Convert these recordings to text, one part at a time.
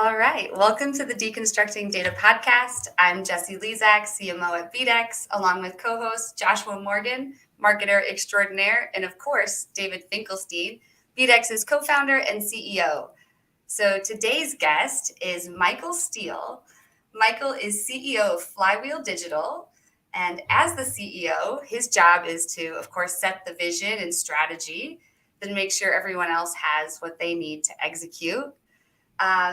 All right. Welcome to the Deconstructing Data Podcast. I'm Jessie Lezak, CMO at BDEX, along with co-host Joshua Morgan, marketer extraordinaire, and of course, David Finkelstein, BDEX's co-founder and CEO. So today's guest is Michael Steele. Michael is CEO of Flywheel Digital. And as the CEO, his job is to, of course, set the vision and strategy, then make sure everyone else has what they need to execute.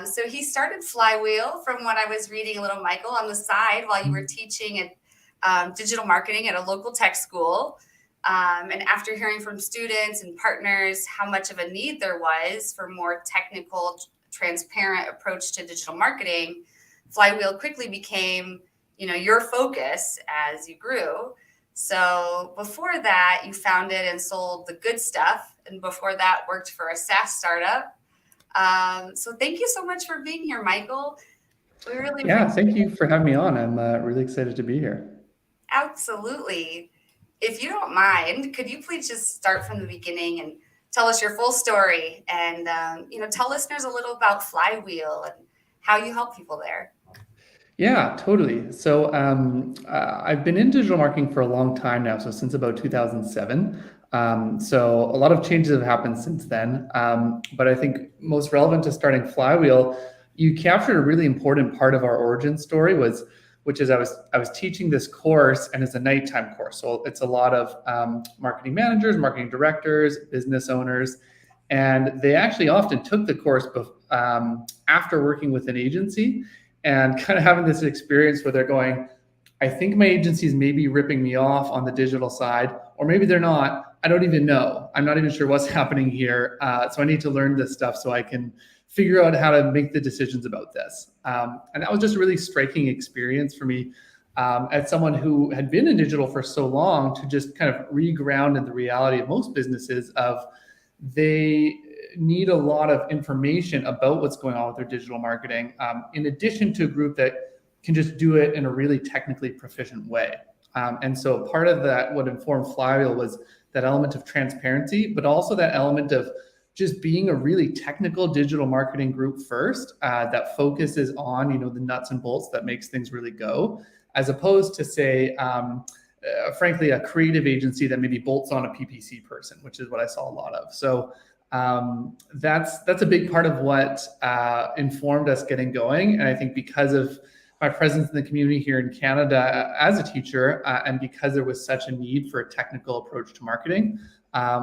So he started Flywheel from what I was reading a little, Michael, on the side while you were teaching at digital marketing at a local tech school. And after hearing from students and partners how much of a need there was for more technical, transparent approach to digital marketing, Flywheel quickly became, your focus as you grew. So before that, you founded and sold The Good Stuff, and before that, worked for a SaaS startup. So thank you so much for being here, Michael. We really thank you for having me on. I'm really excited to be here. Absolutely. If you don't mind, could you please just start from the beginning and tell us your full story and, tell listeners a little about Flywheel and how you help people there? Yeah, totally. So I've been in digital marketing for a long time now, so since about 2007. So a lot of changes have happened since then. But I think most relevant to starting Flywheel, you captured a really important part of our origin story, which is I was teaching this course, and it's a nighttime course. So it's a lot of marketing managers, marketing directors, business owners, and they actually often took the course after working with an agency and kind of having this experience where they're going, I think my agency is maybe ripping me off on the digital side, or maybe they're not. I don't even know. I'm not even sure what's happening here. So I need to learn this stuff so I can figure out how to make the decisions about this. And that was just a really striking experience for me as someone who had been in digital for so long, to just kind of reground in the reality of most businesses of they need a lot of information about what's going on with their digital marketing, in addition to a group that can just do it in a really technically proficient way. And so part of that, what informed Flywheel, was that element of transparency, but also that element of just being a really technical digital marketing group first, that focuses on, the nuts and bolts that makes things really go, as opposed to, say, frankly, a creative agency that maybe bolts on a PPC person, which is what I saw a lot of. So that's a big part of what informed us getting going. And I think because of my presence in the community here in Canada as a teacher, and because there was such a need for a technical approach to marketing,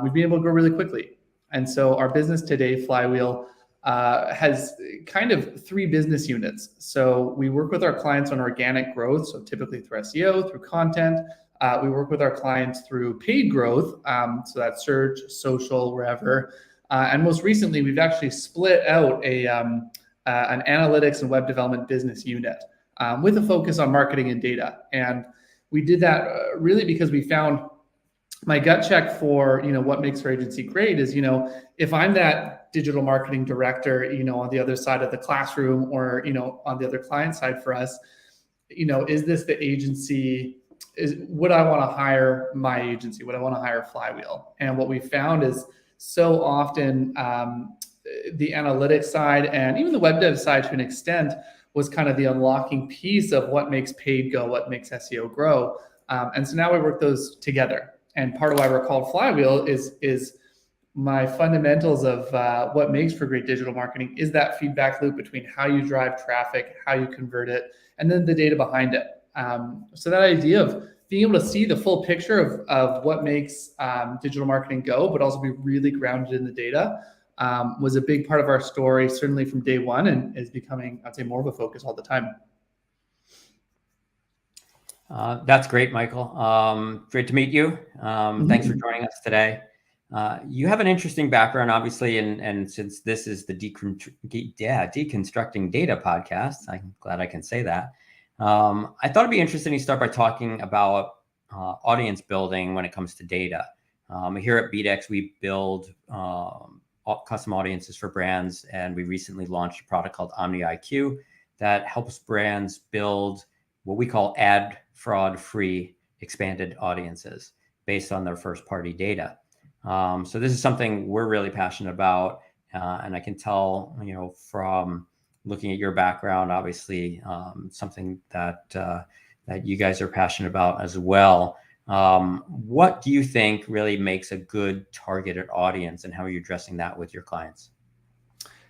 we've been able to grow really quickly. And so our business today, Flywheel, has kind of three business units. So we work with our clients on organic growth, so typically through SEO, through content. We work with our clients through paid growth, so that's search, social, wherever. And most recently, we've actually split out an analytics and web development business unit with a focus on marketing and data. And we did that really because we found my gut check for what makes our agency great is if I'm that digital marketing director on the other side of the classroom, or on the other client side for us, is this the agency? Would I want to hire my agency? Would I want to hire Flywheel? And what we found is so often the analytics side and even the web dev side to an extent was kind of the unlocking piece of what makes paid go, what makes SEO grow. And so now we work those together. And part of why we're called Flywheel is my fundamentals of what makes for great digital marketing is that feedback loop between how you drive traffic, how you convert it, and then the data behind it. So that idea of being able to see the full picture of what makes digital marketing go, but also be really grounded in the data, was a big part of our story, certainly from day one, and is becoming, I'd say, more of a focus all the time. That's great, Michael. Great to meet you. Thanks for joining us today. You have an interesting background, obviously, and since this is the Deconstructing Data Podcast, I'm glad I can say that. I thought it'd be interesting to start by talking about audience building when it comes to data. Here at BDEX, we build custom audiences for brands, and we recently launched a product called OmniIQ that helps brands build what we call ad fraud-free expanded audiences based on their first-party data. So this is something we're really passionate about, and I can tell, from looking at your background, obviously something that that you guys are passionate about as well. What do you think really makes a good targeted audience, and how are you addressing that with your clients?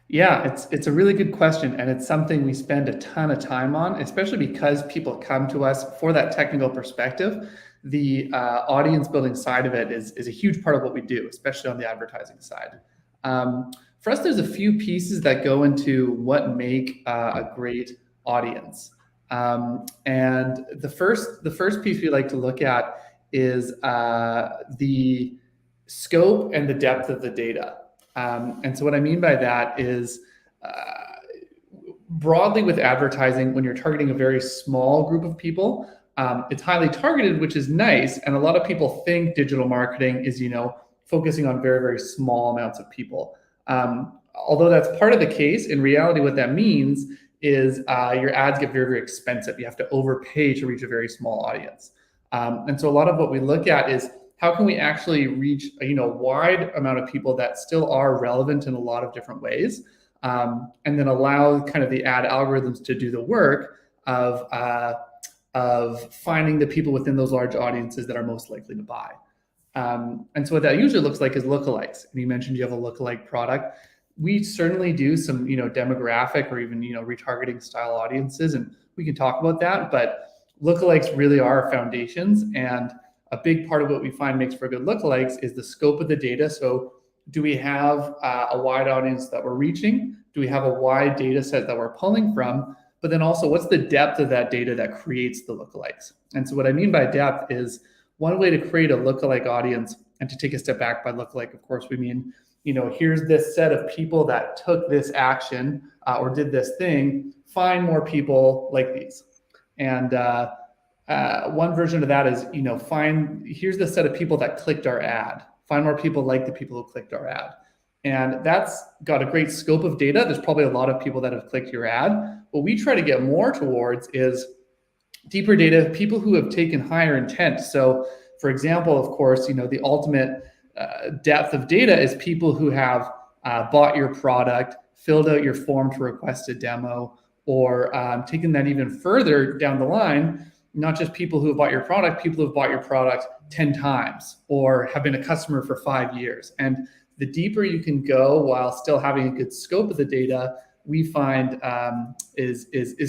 Yeah, it's a really good question, and it's something we spend a ton of time on, especially because people come to us for that technical perspective. The audience building side of it is a huge part of what we do, especially on the advertising side. For us, there's a few pieces that go into what make a great audience. And the first piece we like to look at is the scope and the depth of the data. And so what I mean by that is broadly with advertising, when you're targeting a very small group of people, it's highly targeted, which is nice. And a lot of people think digital marketing is, focusing on very, very small amounts of people. Although that's part of the case, in reality, what that means is your ads get very, very expensive. You have to overpay to reach a very small audience. And so a lot of what we look at is how can we actually reach a wide amount of people that still are relevant in a lot of different ways, and then allow kind of the ad algorithms to do the work of finding the people within those large audiences that are most likely to buy. And so what that usually looks like is lookalikes. And you mentioned you have a lookalike product. We certainly do some demographic or even retargeting style audiences, and we can talk about that. But lookalikes really are foundations, and a big part of what we find makes for good lookalikes is the scope of the data. So do we have a wide audience that we're reaching? Do we have a wide data set that we're pulling from? But then also, what's the depth of that data that creates the lookalikes? And so what I mean by depth is one way to create a lookalike audience, and to take a step back by lookalike, of course, we mean, here's this set of people that took this action or did this thing, find more people like these. And one version of that is, here's the set of people that clicked our ad. Find more people like the people who clicked our ad. And that's got a great scope of data. There's probably a lot of people that have clicked your ad. What we try to get more towards is deeper data, people who have taken higher intent. So for example, of course, the ultimate depth of data is people who have bought your product, filled out your form to request a demo, or taken that even further down the line, not just people who have bought your product, people who have bought your product 10 times or have been a customer for 5 years. And the deeper you can go while still having a good scope of the data, we find is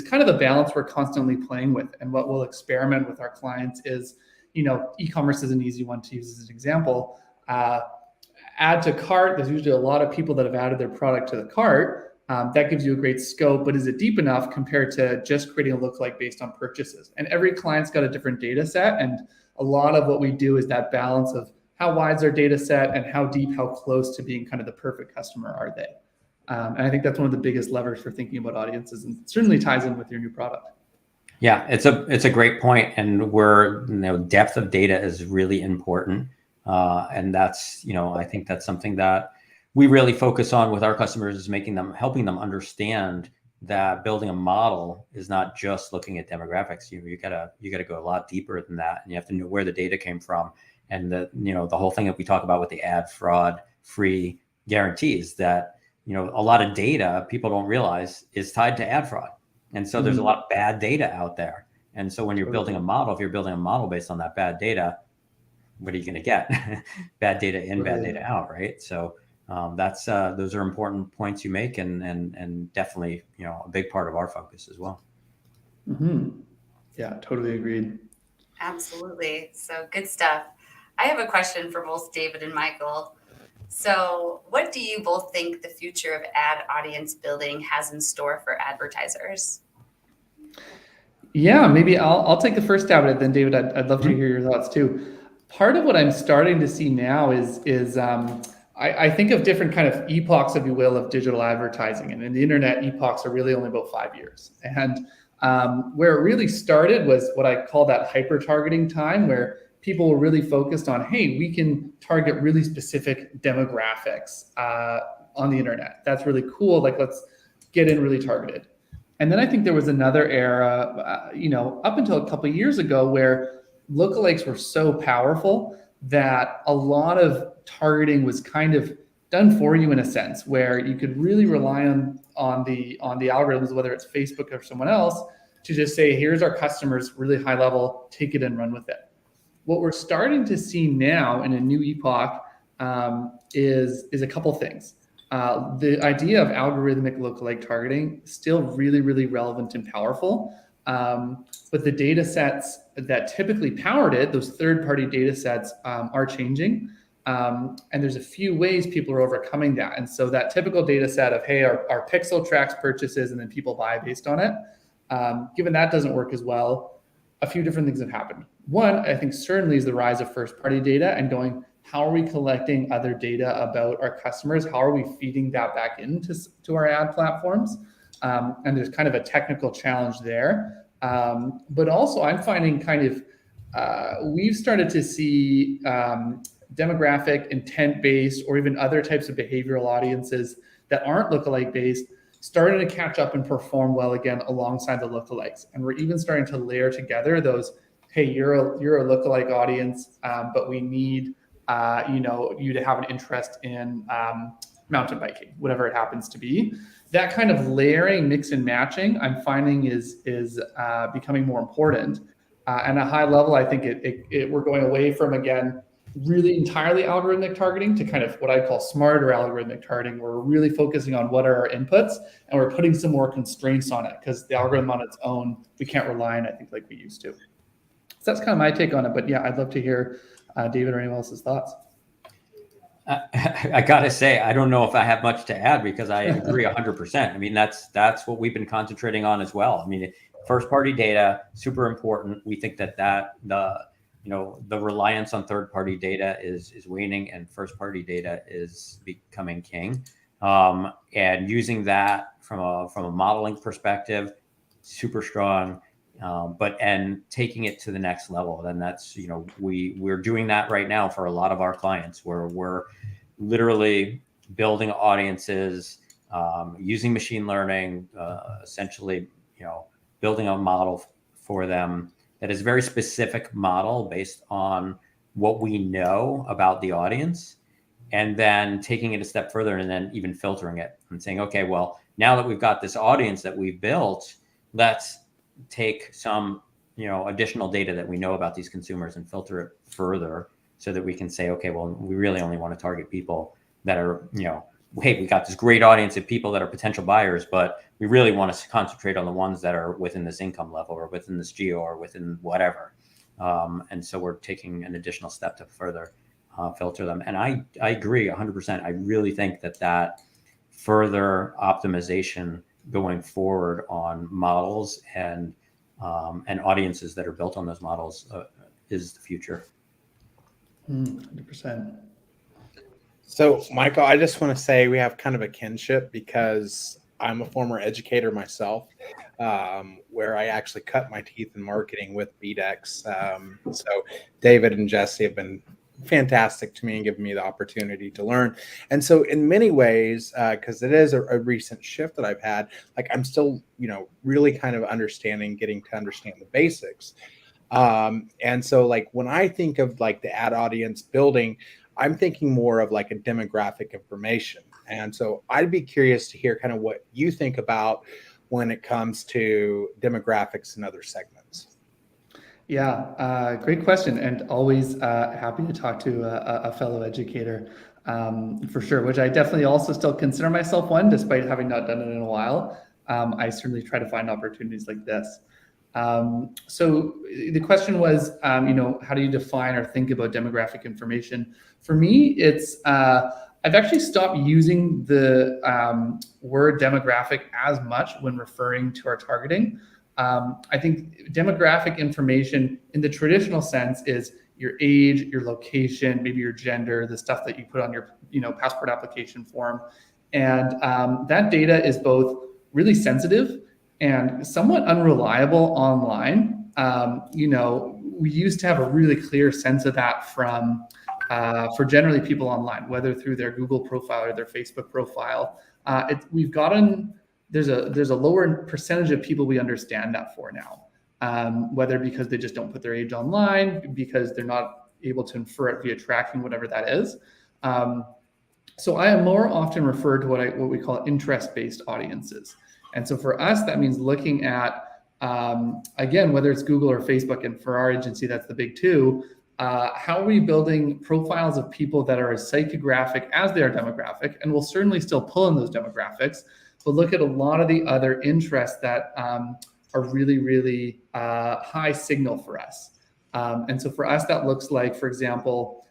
kind of the balance we're constantly playing with. And what we'll experiment with our clients is, e-commerce is an easy one to use as an example. Add to cart, there's usually a lot of people that have added their product to the cart. That gives you a great scope, but is it deep enough compared to just creating a lookalike based on purchases? And every client's got a different data set. And a lot of what we do is that balance of how wide is our data set and how deep, how close to being kind of the perfect customer are they? And I think that's one of the biggest levers for thinking about audiences, and it certainly ties in with your new product. Yeah, it's a great point, and depth of data is really important, and that's I think that's something that we really focus on with our customers, is helping them understand that building a model is not just looking at demographics. You gotta go a lot deeper than that, and you have to know where the data came from, and the whole thing that we talk about with the ad fraud free guarantees, that a lot of data people don't realize is tied to ad fraud. And so there's a lot of bad data out there. And so when you're building a model, if you're building a model based on that bad data, what are you going to get? Bad data in, bad data out, right? So that's those are important points you make, and definitely a big part of our focus as well. Mm-hmm. Yeah, totally agreed. Absolutely. So good stuff. I have a question for both David and Michael. So what do you both think the future of ad audience building has in store for advertisers? Yeah, maybe I'll take the first stab at it. Then David, I'd love to hear your thoughts too. Part of what I'm starting to see now is I think of different kind of epochs, if you will, of digital advertising, and in the internet, epochs are really only about 5 years. And where it really started was what I call that hyper targeting time, where people were really focused on, hey, we can target really specific demographics on the internet. That's really cool. Like, let's get in really targeted. And then I think there was another era, up until a couple of years ago, where lookalikes were so powerful that a lot of targeting was kind of done for you in a sense, where you could really rely on on the algorithms, whether it's Facebook or someone else, to just say, here's our customers, really high level, take it and run with it. What we're starting to see now in a new epoch is a couple things. The idea of algorithmic lookalike targeting is still really, really relevant and powerful. But the data sets that typically powered it, those third-party data sets, are changing. And there's a few ways people are overcoming that. And so that typical data set of, hey, our pixel tracks purchases and then people buy based on it, given that doesn't work as well, a few different things have happened. One, I think certainly is the rise of first-party data and going, how are we collecting other data about our customers? How are we feeding that back into our ad platforms? And there's kind of a technical challenge there. But also I'm finding kind of, we've started to see demographic, intent-based, or even other types of behavioral audiences that aren't lookalike based, starting to catch up and perform well again alongside the lookalikes. And we're even starting to layer together those, hey, you're a lookalike audience, but we need you to have an interest in mountain biking, whatever it happens to be. That kind of layering, mix and matching, I'm finding is becoming more important. And at a high level, I think we're going away from, again, really entirely algorithmic targeting to kind of what I call smarter algorithmic targeting, where we're really focusing on what are our inputs and we're putting some more constraints on it, because the algorithm on its own, we can't rely on, I think, like we used to. So that's kind of my take on it. But yeah, I'd love to hear David or anyone else's thoughts. I gotta say, I don't know if I have much to add, because I agree 100%. I mean, that's what we've been concentrating on as well. I mean, first party data, super important. We think that the reliance on third party data is waning, and first party data is becoming king. And using that from a modeling perspective, super strong. And taking it to the next level, then that's, we're doing that right now for a lot of our clients, where we're literally building audiences, using machine learning, essentially, building a model for them that is a very specific model based on what we know about the audience, and then taking it a step further and then even filtering it and saying, okay, well, now that we've got this audience that we've built, let's take some, additional data that we know about these consumers and filter it further, so that we can say, okay, well, we really only want to target people that are, hey, we got this great audience of people that are potential buyers, but we really want to concentrate on the ones that are within this income level or within this geo or within whatever. And so we're taking an additional step to further filter them. And I agree 100%. I really think that further optimization going forward on models and audiences that are built on those models is the future. 100%. So, Michael, I just want to say we have kind of a kinship, because I'm a former educator myself, where I actually cut my teeth in marketing with BDEX. So David and Jesse have been fantastic to me and given me the opportunity to learn. And so in many ways, because it is a recent shift that I've had, like I'm still, really kind of getting to understand the basics. And so like when I think of like the ad audience building, I'm thinking more of like a demographic information. And so I'd be curious to hear kind of what you think about when it comes to demographics and other segments. Yeah, great question, and always happy to talk to a fellow educator, for sure, which I definitely also still consider myself one, despite having not done it in a while. I certainly try to find opportunities like this. So the question was, how do you define or think about demographic information? For me, it's I've actually stopped using the word demographic as much when referring to our targeting. I think demographic information in the traditional sense is your age, your location, maybe your gender, the stuff that you put on your passport application form. And that data is both really sensitive and somewhat unreliable online. We used to have a really clear sense of that for generally people online, whether through their Google profile or their Facebook profile. There's a lower percentage of people we understand that for now, whether because they just don't put their age online, because they're not able to infer it via tracking, whatever that is. So I am more often referred to what we call interest-based audiences. And so for us, that means looking at, again, whether it's Google or Facebook, and for our agency, that's the big two, how are we building profiles of people that are as psychographic as they are demographic, and we'll certainly still pull in those demographics, but look at a lot of the other interests that are really, really high signal for us. And so for us, that looks like, for example,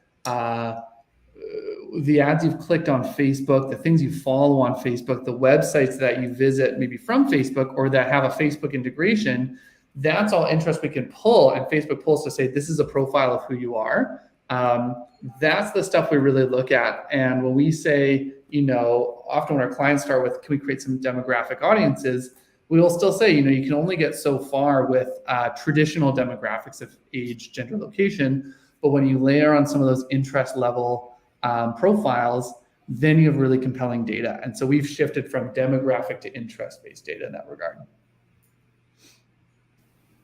the ads you've clicked on Facebook, the things you follow on Facebook, the websites that you visit maybe from Facebook or that have a Facebook integration, that's all interest we can pull, and Facebook pulls to say, this is a profile of who you are. That's the stuff we really look at. And when we say, often when our clients start with, can we create some demographic audiences? We will still say, you can only get so far with traditional demographics of age, gender, location. But when you layer on some of those interest level profiles, then you have really compelling data. And so we've shifted from demographic to interest-based data in that regard.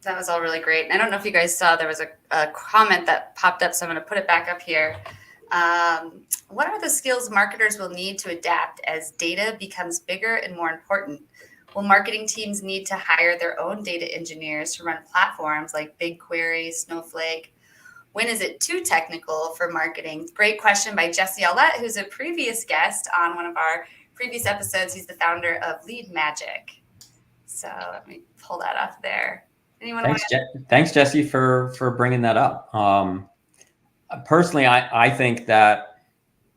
That was all really great. I don't know if you guys saw, there was a comment that popped up, so I'm going to put it back up here. What are the skills marketers will need to adapt as data becomes bigger and more important? Will marketing teams need to hire their own data engineers to run platforms like BigQuery, Snowflake? When is it too technical for marketing? Great question by Jesse Aulette, who's a previous guest on one of our previous episodes. He's the founder of Lead Magic. So let me pull that off there. Anyone? Thanks, Jesse, for bringing that up. Personally, I think that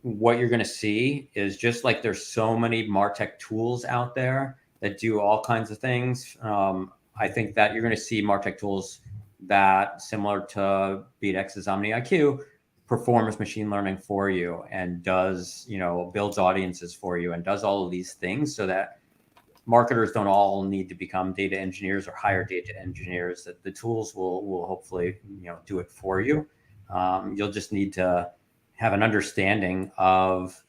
what you're going to see is, just like there's so many MarTech tools out there that do all kinds of things. I think that you're going to see MarTech tools that, similar to BeatX's OmniIQ, performs machine learning for you and does, builds audiences for you and does all of these things, so that marketers don't all need to become data engineers or hire data engineers. That the tools will hopefully, do it for you. You'll just need to have an understanding of,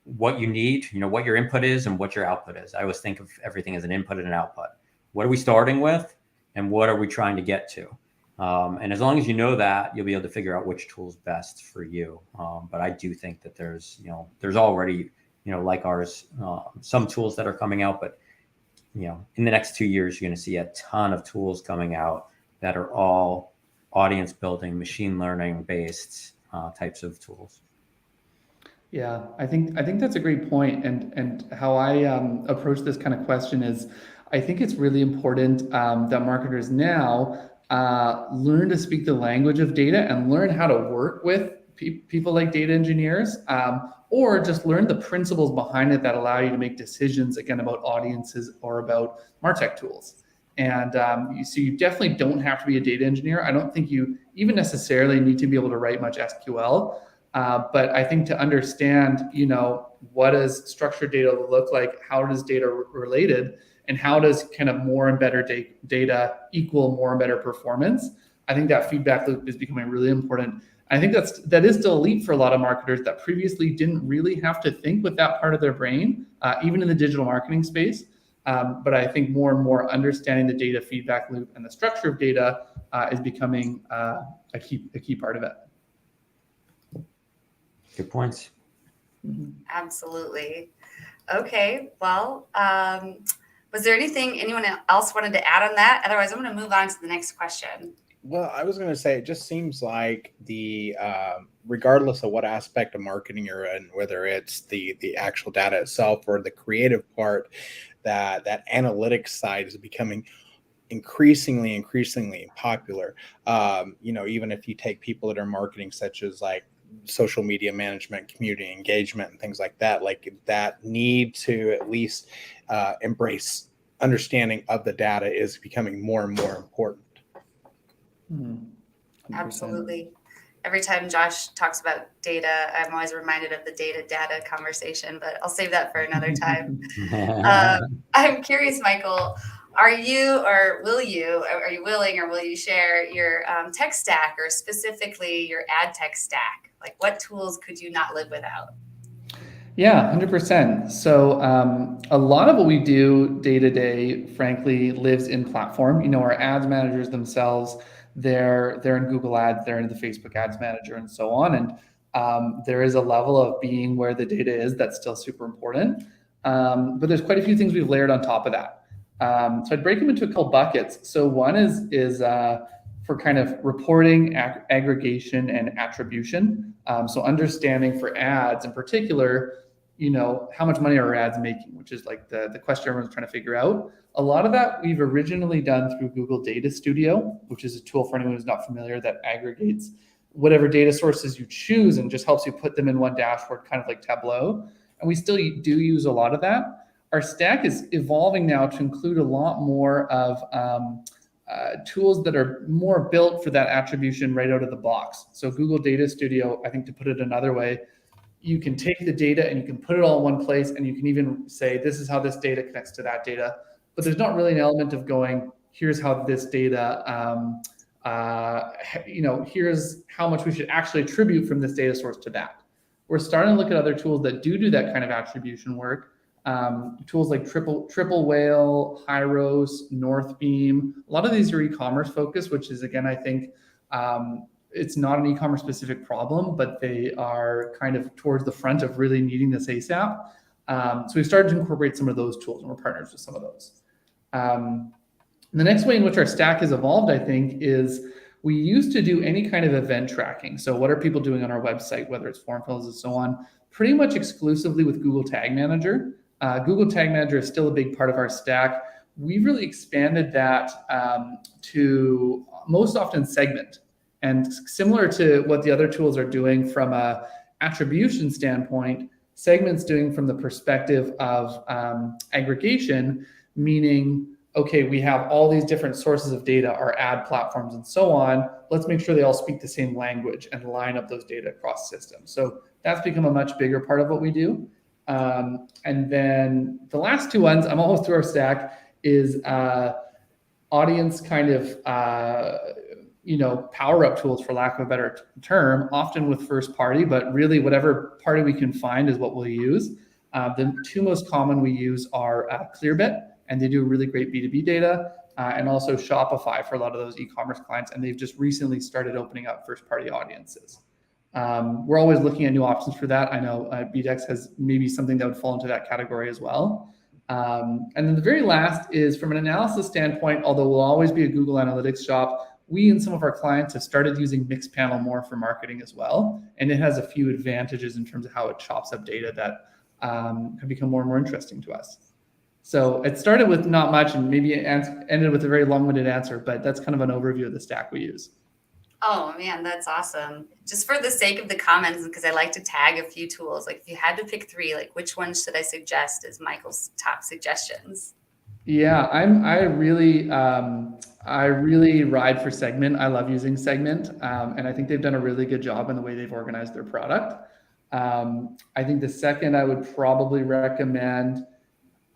what you need, what your input is and what your output is. I always think of everything as an input and an output. What are we starting with? And what are we trying to get to? And as long as you know that, you'll be able to figure out which tool is best for you. But I do think that there's already, like ours, some tools that are coming out, but, in the next 2 years, you're going to see a ton of tools coming out that are all audience building, machine learning based types of tools. Yeah, I think that's a great point. And how I approach this kind of question is, I think it's really important that marketers now learn to speak the language of data and learn how to work with people like data engineers, or just learn the principles behind it that allow you to make decisions, again, about audiences or about MarTech tools. And so you definitely don't have to be a data engineer. I don't think you even necessarily need to be able to write much SQL. But I think to understand, what does structured data look like? How does data related? And how does kind of more and better data equal more and better performance? I think that feedback loop is becoming really important. I think that is still a leap for a lot of marketers that previously didn't really have to think with that part of their brain, even in the digital marketing space. But I think more and more understanding the data feedback loop and the structure of data is becoming a key part of it. Good points. Absolutely. Okay. Well, was there anyone else wanted to add on that? Otherwise, I'm going to move on to the next question. Well, I was going to say, it just seems like regardless of what aspect of marketing you're in, whether it's the actual data itself or the creative part, that analytics side is becoming increasingly popular. Even if you take people that are marketing, such as like social media management, community engagement, and things like that, that need to at least embrace understanding of the data is becoming more and more important. Absolutely. Every time Josh talks about data, I'm always reminded of the data conversation, but I'll save that for another time. I'm curious, Michael, are you willing or will you share your tech stack, or specifically your ad tech stack? Like, what tools could you not live without? Yeah, 100%. So a lot of what we do day to day, frankly, lives in platform. Our ads managers themselves, they're in Google Ads, they're in the Facebook Ads Manager, and so on. And There is a level of being where the data is that's still super important. But there's quite a few things we've layered on top of that. So I'd break them into a couple buckets. So one is for kind of reporting, aggregation, and attribution. So understanding for ads in particular, how much money are our ads making, which is like the question everyone's trying to figure out. A lot of that we've originally done through Google Data Studio, which is a tool for anyone who's not familiar that aggregates whatever data sources you choose and just helps you put them in one dashboard, kind of like Tableau. And we still do use a lot of that. Our stack is evolving now to include a lot more of tools that are more built for that attribution right out of the box. So Google Data Studio, I think to put it another way, you can take the data and you can put it all in one place, and you can even say, this is how this data connects to that data. But there's not really an element of going, here's how this data, here's how much we should actually attribute from this data source to that. We're starting to look at other tools that do that kind of attribution work. Tools like Triple Whale, Hyros, Northbeam. A lot of these are e-commerce focused, which is, again, I think it's not an e-commerce specific problem, but they are kind of towards the front of really needing this ASAP. So we've started to incorporate some of those tools, and we're partners with some of those. The next way in which our stack has evolved, I think, is we used to do any kind of event tracking. So what are people doing on our website, whether it's form fills and so on, pretty much exclusively with Google Tag Manager. Google Tag Manager is still a big part of our stack. We've really expanded that to most often segment. And similar to what the other tools are doing from a attribution standpoint, segment's doing from the perspective of aggregation, meaning, okay, we have all these different sources of data, our ad platforms and so on. Let's make sure they all speak the same language and line up those data across systems. So that's become a much bigger part of what we do. And then the last two ones, I'm almost through our stack, is audience kind of, power up tools, for lack of a better term, often with first party, but really whatever party we can find is what we'll use. The two most common we use are Clearbit, and they do really great B2B data, and also Shopify for a lot of those e-commerce clients. And they've just recently started opening up first party audiences. We're always looking at new options for that. I know BDEX has maybe something that would fall into that category as well. And then the very last is from an analysis standpoint, although we'll always be a Google Analytics shop, we and some of our clients have started using Mixpanel more for marketing as well. And it has a few advantages in terms of how it chops up data that have become more and more interesting to us. So it started with not much and maybe it ended with a very long-winded answer, but that's kind of an overview of the stack we use. Oh man, that's awesome. Just for the sake of the comments, because I like to tag a few tools, like if you had to pick three, like which one should I suggest as Michael's top suggestions? Yeah, I really ride for Segment. I love using Segment, and I think they've done a really good job in the way they've organized their product. I think the second I would probably recommend,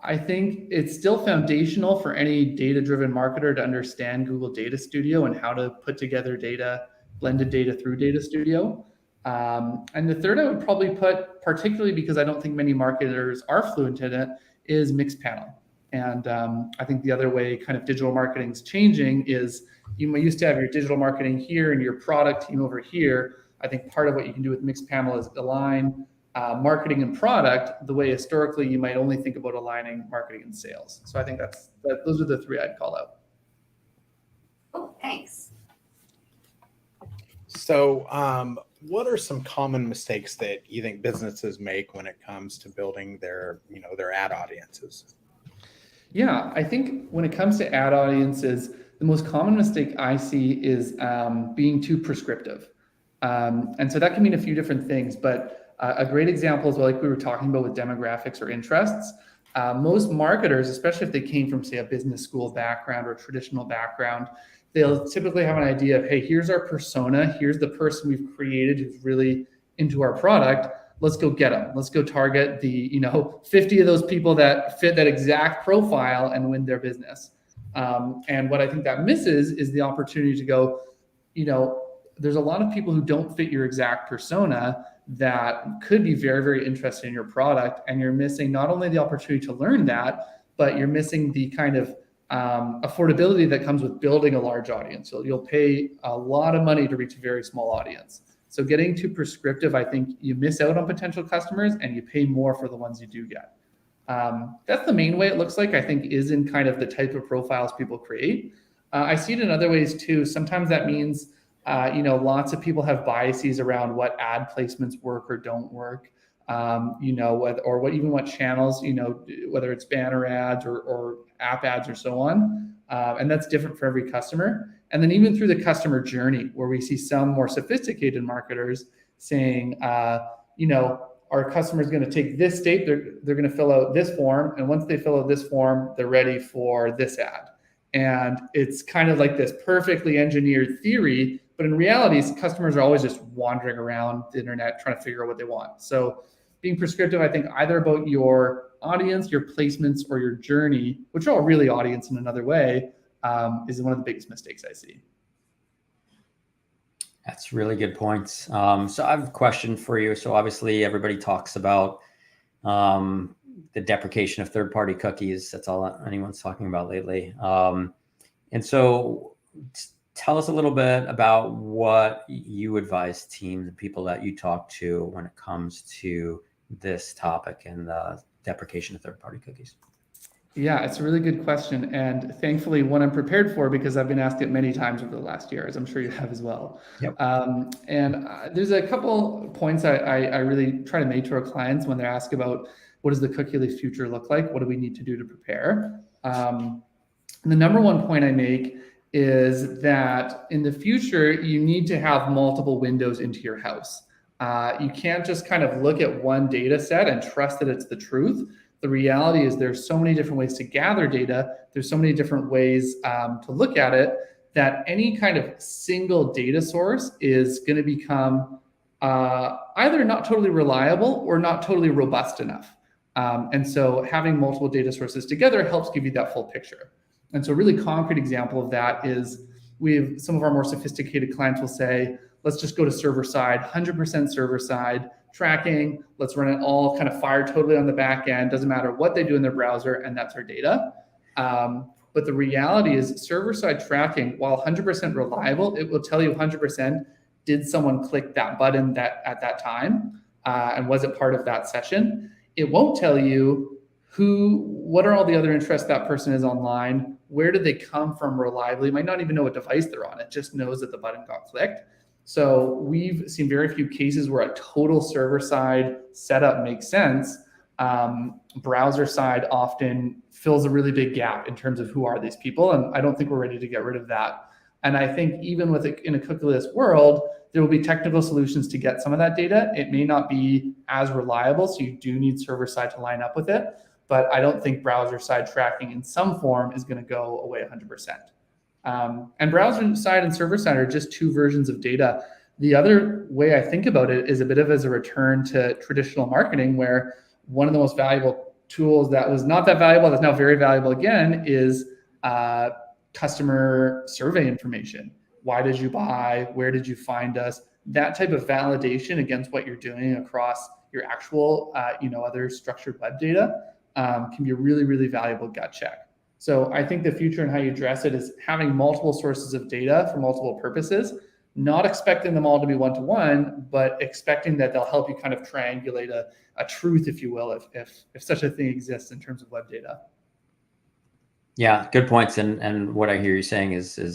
I think it's still foundational for any data-driven marketer to understand Google Data Studio and how to put together data, blended data through Data Studio. And the third I would probably put, particularly because I don't think many marketers are fluent in it, is Mixpanel. And I think the other way kind of digital marketing is changing is you used to have your digital marketing here and your product team over here. I think part of what you can do with Mixpanel is align marketing and product the way historically you might only think about aligning marketing and sales. So I think those are the three I'd call out. Oh, thanks. So what are some common mistakes that you think businesses make when it comes to building their ad audiences? Yeah, I think when it comes to ad audiences, the most common mistake I see is being too prescriptive. And so that can mean a few different things, but a great example is like we were talking about with demographics or interests. Most marketers, especially if they came from, say, a business school background or a traditional background, they'll typically have an idea of, hey, here's our persona, here's the person we've created who's really into our product. Let's go get them. Let's go target the 50 of those people that fit that exact profile and win their business. And what I think that misses is the opportunity to go, there's a lot of people who don't fit your exact persona that could be very, very interested in your product. And you're missing not only the opportunity to learn that, but you're missing the kind of affordability that comes with building a large audience. So you'll pay a lot of money to reach a very small audience. So getting too prescriptive, I think you miss out on potential customers and you pay more for the ones you do get. That's the main way it looks like, I think, is in kind of the type of profiles people create. I see it in other ways too. Sometimes that means, lots of people have biases around what ad placements work or don't work, what channels, whether it's banner ads or app ads or so on. And that's different for every customer. And then even through the customer journey, where we see some more sophisticated marketers saying, our customer is going to take this state, they're going to fill out this form. And once they fill out this form, they're ready for this ad. And it's kind of like this perfectly engineered theory, but in reality, customers are always just wandering around the internet trying to figure out what they want. So being prescriptive, I think, either about your audience, your placements, or your journey, which are all really audience in another way, is one of the biggest mistakes I see. That's really good points. So I have a question for you. So obviously everybody talks about the deprecation of third-party cookies. That's all anyone's talking about lately. And so tell us a little bit about what you advise teams and people that you talk to when it comes to this topic and the deprecation of third-party cookies. Yeah, it's a really good question. And thankfully, one I'm prepared for because I've been asked it many times over the last year, as I'm sure you have as well. Yep. There's a couple points I really try to make to our clients when they're asked about what does the cookieless future look like? What do we need to do to prepare? And the number one point I make is that in the future, you need to have multiple windows into your house. You can't just kind of look at one data set and trust that it's the truth. The reality is there's so many different ways to gather data. There's so many different ways to look at it that any kind of single data source is going to become either not totally reliable or not totally robust enough. And so having multiple data sources together helps give you that full picture. And so a really concrete example of that is some of our more sophisticated clients will say, let's just go to server side, 100% server side tracking. Let's run it all kind of fire totally on the back end. Doesn't matter what they do in their browser, and that's our data. But the reality is server side tracking, while 100% reliable, it will tell you 100% did someone click that button at that time, and was it part of that session? It won't tell you what are all the other interests that person is online, where did they come from reliably. It might not even know what device they're on. It just knows that the button got clicked. So we've seen very few cases where a total server-side setup makes sense. Browser side often fills a really big gap in terms of who are these people, and I don't think we're ready to get rid of that. And I think even in a cookieless world, there will be technical solutions to get some of that data. It may not be as reliable, so you do need server-side to line up with it, but I don't think browser-side tracking in some form is going to go away 100%. And browser side and server side are just two versions of data. The other way I think about it is a bit of as a return to traditional marketing, where one of the most valuable tools that was not that valuable, that's now very valuable again, is customer survey information. Why did you buy? Where did you find us? That type of validation against what you're doing across your actual, other structured web data can be a really, really valuable gut check. So I think the future and how you address it is having multiple sources of data for multiple purposes, not expecting them all to be one-to-one, but expecting that they'll help you kind of triangulate a truth, if you will, if such a thing exists in terms of web data. Yeah, good points. And what I hear you saying is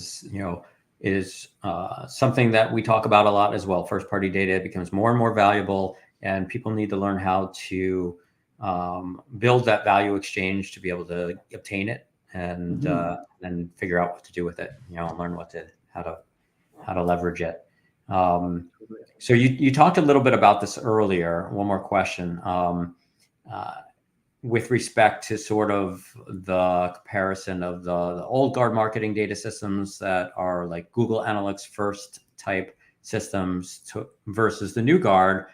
something that we talk about a lot as well. First-party data becomes more and more valuable, and people need to learn how to build that value exchange to be able to obtain it and then figure out what to do with it. And learn how to leverage it. So you talked a little bit about this earlier. One more question. With respect to sort of the comparison of the old guard marketing data systems that are like Google Analytics first type systems versus the new guard,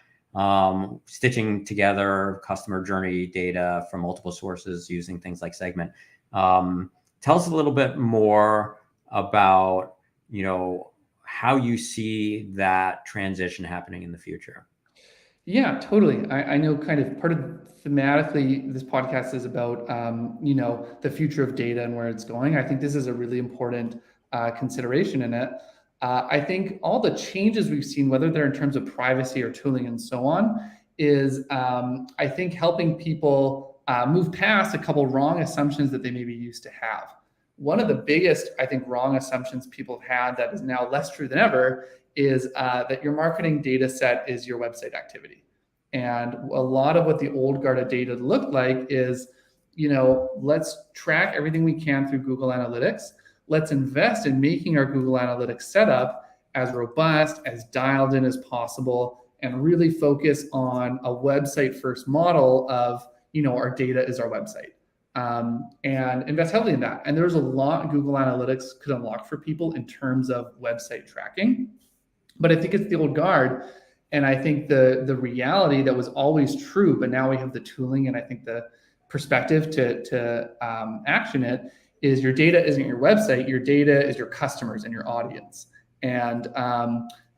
stitching together customer journey data from multiple sources using things like segment. Tell us a little bit more about, how you see that transition happening in the future. Yeah, totally. I know kind of part of thematically this podcast is about, the future of data and where it's going. I think this is a really important consideration in it. I think all the changes we've seen, whether they're in terms of privacy or tooling and so on, is I think helping people move past a couple wrong assumptions that they maybe used to have. One of the biggest, I think, wrong assumptions people have had that is now less true than ever is that your marketing data set is your website activity. And a lot of what the old guard of data looked like is, let's track everything we can through Google Analytics. Let's invest in making our Google Analytics setup as robust, as dialed in as possible, and really focus on a website first model of, our data is our website. And invest heavily in that. And there's a lot Google Analytics could unlock for people in terms of website tracking. But I think it's the old guard. And I think the reality that was always true, but now we have the tooling and I think the perspective to action it, is your data isn't your website, your data is your customers and your audience. And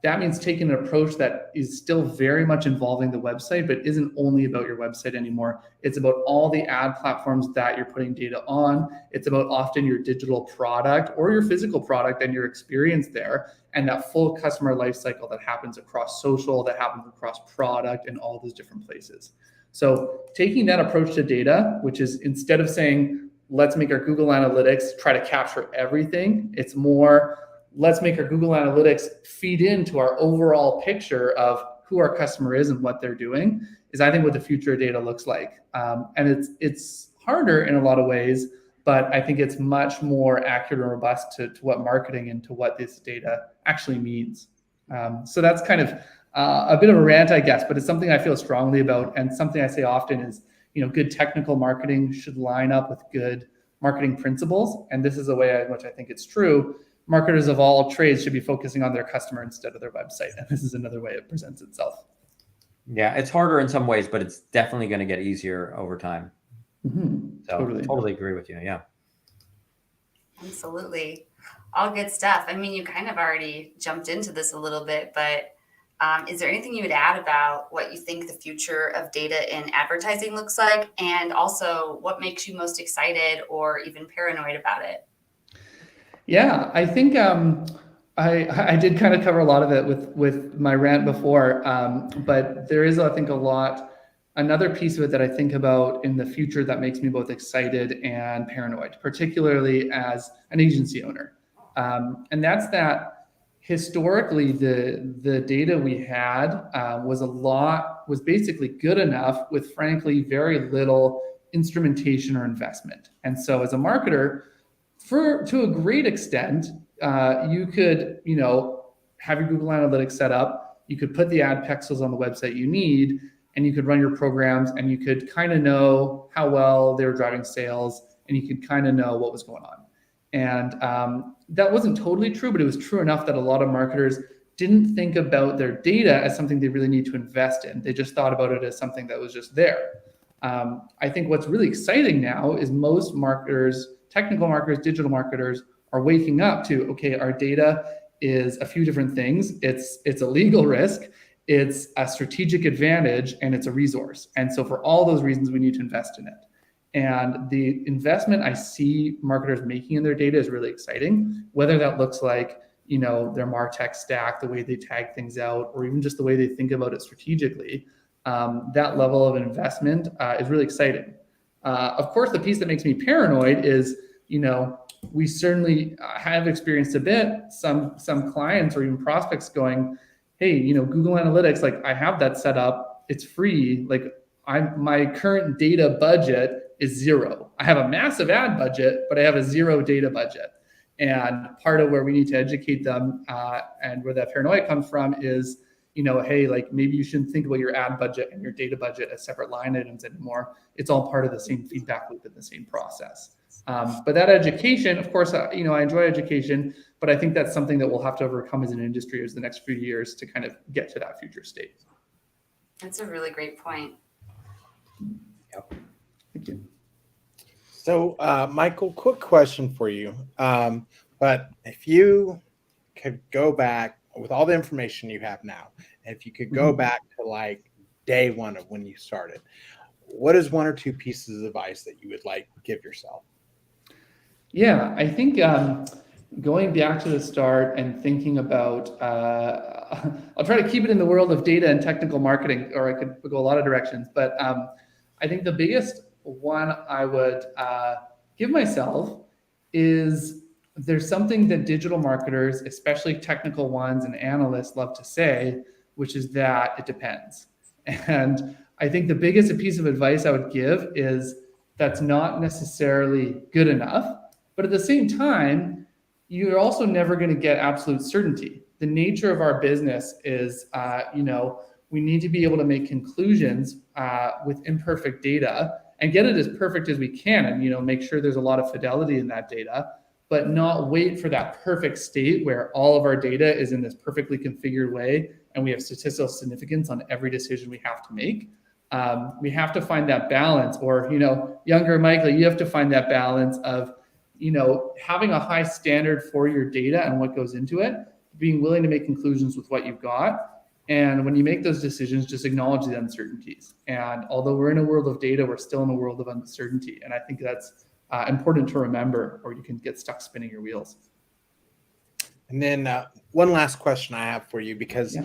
that means taking an approach that is still very much involving the website, but isn't only about your website anymore. It's about all the ad platforms that you're putting data on. It's about often your digital product or your physical product and your experience there, and that full customer life cycle that happens across social, that happens across product and all those different places. So taking that approach to data, which is instead of saying, let's make our Google Analytics try to capture everything, it's more, let's make our Google Analytics feed into our overall picture of who our customer is and what they're doing, is I think what the future of data looks like. And it's harder in a lot of ways, but I think it's much more accurate and robust to what marketing and to what this data actually means. So that's kind of a bit of a rant, I guess, but it's something I feel strongly about, and something I say often is, good technical marketing should line up with good marketing principles. And this is a way in which I think it's true. Marketers of all trades should be focusing on their customer instead of their website. And this is another way it presents itself. Yeah, it's harder in some ways, but it's definitely going to get easier over time. Mm-hmm. So totally agree with you. Yeah. Absolutely. All good stuff. I mean, you kind of already jumped into this a little bit, but is there anything you would add about what you think the future of data in advertising looks like? And also what makes you most excited or even paranoid about it? Yeah, I think I did kind of cover a lot of it with my rant before, but there is, I think, another piece of it that I think about in the future that makes me both excited and paranoid, particularly as an agency owner. And that's that historically the data we had was basically good enough with frankly very little instrumentation or investment. And so as a marketer, to a great extent, you could, have your Google Analytics set up. You could put the ad pixels on the website you need, and you could run your programs, and you could kind of know how well they were driving sales, and you could kind of know what was going on. And that wasn't totally true, but it was true enough that a lot of marketers didn't think about their data as something they really need to invest in. They just thought about it as something that was just there. I think what's really exciting now is most marketers, technical marketers, digital marketers, are waking up to, okay, our data is a few different things. It's a legal risk, it's a strategic advantage, and it's a resource. And so for all those reasons, we need to invest in it. And the investment I see marketers making in their data is really exciting, whether that looks like, their MarTech stack, the way they tag things out, or even just the way they think about it strategically. That level of investment is really exciting. Of course, the piece that makes me paranoid is, we certainly have experienced a bit, some clients or even prospects going, hey, Google Analytics, like I have that set up, it's free. Like my current data budget is zero. I have a massive ad budget, but I have a zero data budget. And part of where we need to educate them and where that paranoia comes from is, hey, like maybe you shouldn't think about your ad budget and your data budget as separate line items anymore. It's all part of the same feedback loop in the same process. But that education, of course, I enjoy education, but I think that's something that we'll have to overcome as an industry as the next few years to kind of get to that future state. That's a really great point. Yep. Thank you. So, Michael, quick question for you. But if you could go back with all the information you have now, and if you could go back to like day one of when you started, what is one or two pieces of advice that you would like to give yourself? Yeah, I think going back to the start and thinking about, I'll try to keep it in the world of data and technical marketing, or I could go a lot of directions. But I think the biggest one I would give myself is there's something that digital marketers, especially technical ones and analysts, love to say, which is that it depends. And I think the biggest piece of advice I would give is that's not necessarily good enough. But at the same time, you're also never going to get absolute certainty. The nature of our business is, we need to be able to make conclusions with imperfect data and get it as perfect as we can, and make sure there's a lot of fidelity in that data, but not wait for that perfect state where all of our data is in this perfectly configured way and we have statistical significance on every decision we have to make. We have to find that balance, or younger Michael, you have to find that balance of having a high standard for your data and what goes into it, being willing to make conclusions with what you've got. And when you make those decisions, just acknowledge the uncertainties. And although we're in a world of data, we're still in a world of uncertainty. And I think that's important to remember, or you can get stuck spinning your wheels. And then one last question I have for you, because,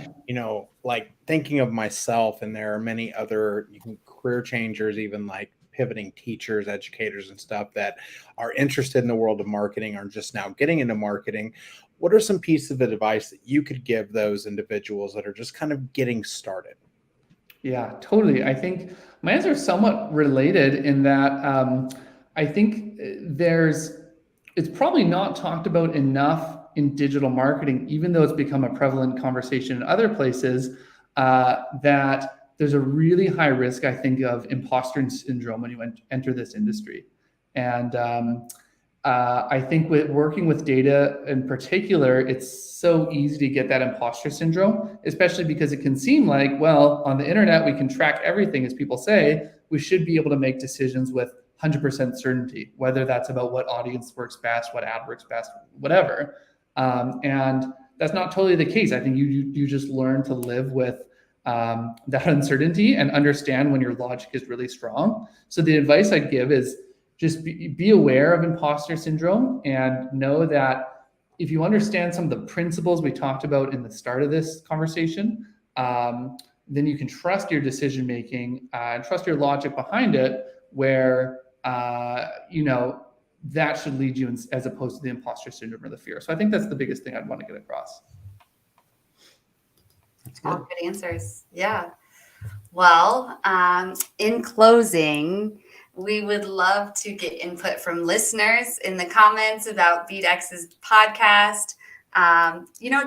like thinking of myself, and there are many other career changers, even like pivoting teachers, educators, and stuff that are interested in the world of marketing, or just now getting into marketing. What are some pieces of advice that you could give those individuals that are just kind of getting started? Yeah, totally. I think my answer is somewhat related in that I think it's probably not talked about enough in digital marketing, even though it's become a prevalent conversation in other places, that there's a really high risk, I think, of imposter syndrome when you enter this industry. And I think with working with data in particular, it's so easy to get that imposter syndrome, especially because it can seem like, well, on the internet, we can track everything, as people say. We should be able to make decisions with 100% certainty, whether that's about what audience works best, what ad works best, whatever. And that's not totally the case. I think you just learn to live with that uncertainty and understand when your logic is really strong. So the advice I'd give is just be aware of imposter syndrome, and know that if you understand some of the principles we talked about in the start of this conversation, then you can trust your decision making and trust your logic behind it, where that should lead you as opposed to the imposter syndrome or the fear. So I think that's the biggest thing I'd want to get across. That's good. All good answers. Yeah. Well, in closing, we would love to get input from listeners in the comments about BDEX's podcast.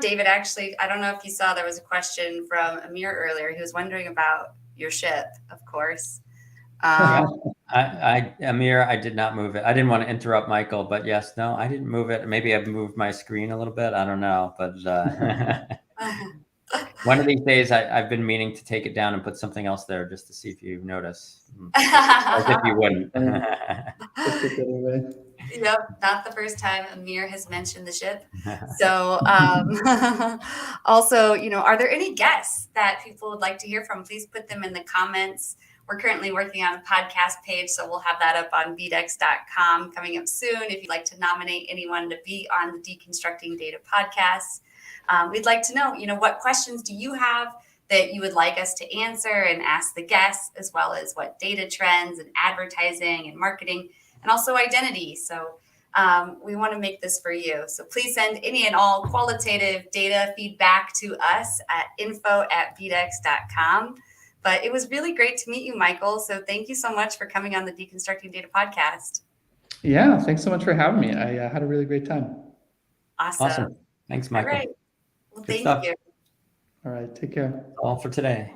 David, actually, I don't know if you saw, there was a question from Amir earlier. He was wondering about your ship, of course. Amir, I did not move it. I didn't want to interrupt Michael, but yes, no, I didn't move it. Maybe I've moved my screen a little bit. I don't know, but one of these days I've been meaning to take it down and put something else there just to see if you notice. As if you wouldn't. Yep, not the first time Amir has mentioned the ship. So also, are there any guests that people would like to hear from? Please put them in the comments. We're currently working on a podcast page, so we'll have that up on bdex.com coming up soon. If you'd like to nominate anyone to be on the Deconstructing Data Podcast, we'd like to know, what questions do you have that you would like us to answer and ask the guests, as well as what data trends and advertising and marketing and also identity. So we want to make this for you. So please send any and all qualitative data feedback to us at info@bdex.com. But it was really great to meet you, Michael. So thank you so much for coming on the Deconstructing Data Podcast. Yeah, thanks so much for having me. I had a really great time. Awesome. Thanks, Michael. All right. Well, Good thank stuff. you. All right, take care. All for today.